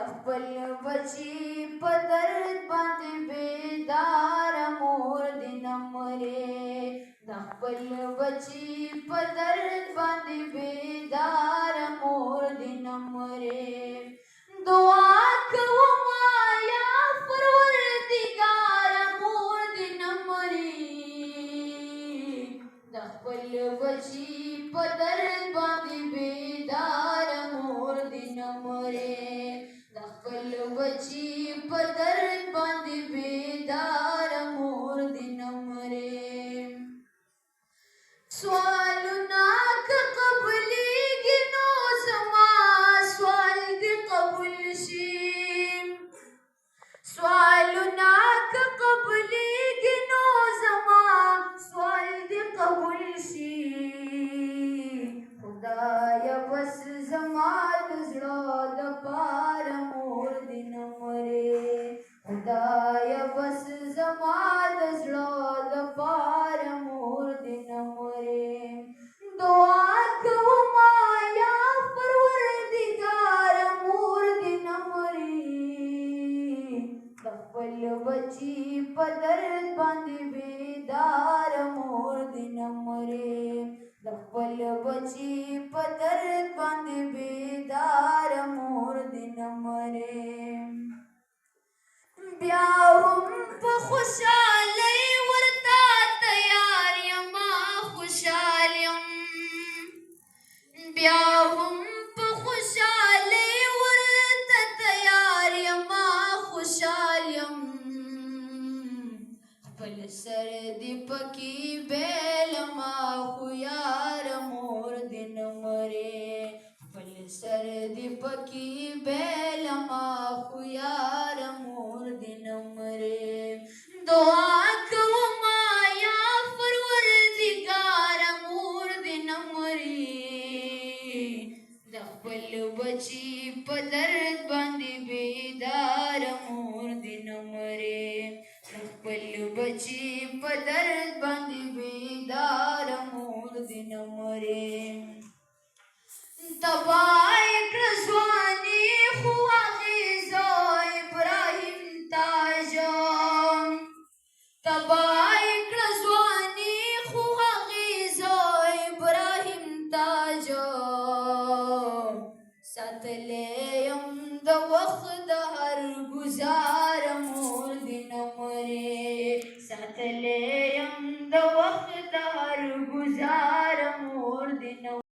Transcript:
خپل بچی په درد باندې بیدار مور دې نه مرې د خپل بچی په درد باندې بیدار مور دې نه مرې دعا کوم یا پروردګار مور دې نه مرې د خپل بچی په درد باندې بیدار مور دې نه مرې د خپل بچی په درد باندې بیدار مور دې نه مرې سوالونه که قبلیږي نو زما سوال دې قبول شي سوالونه که قبلیږي نو زما سوال دې قبول شي خدایا بس زما د زړه دپاره مور دې نه مرې خدایا بس زما د زړه دپاره مور دې نه مرې دعا کوم یا پروردګار مور دې نه مرې د خپل بچي په درد باندې بیدار مور دې نه مرې د خپل بچی په درد باندې بیدار مور دې نه مرې بیا هم په خوشحالۍ ورته تیار یم خوشحال یم بیا هم په خوشحالۍ ورته تیار یم خوشحال یم خپل سر دې پکې بیلما خو یار مور دې نه مرې خپل سر دې پکې بیلما خو یار مور دې نه مرې دعا کوم یا پروردګار مور دې نه مرې د خپل بچي په درد باندې بیدار مور دې نه مرې خپل بچی په درد باندې بیدار مور دې نه مرې تباه کړه ځواني خو اغېزه ابراهیم تاج تباه کړه ځواني خو اغېزه ابراهیم تاج ساتلی یم د وخت د هر ګزار مور دې نه مرې ساتلی یم د وخت د هر ګزار مور دې نه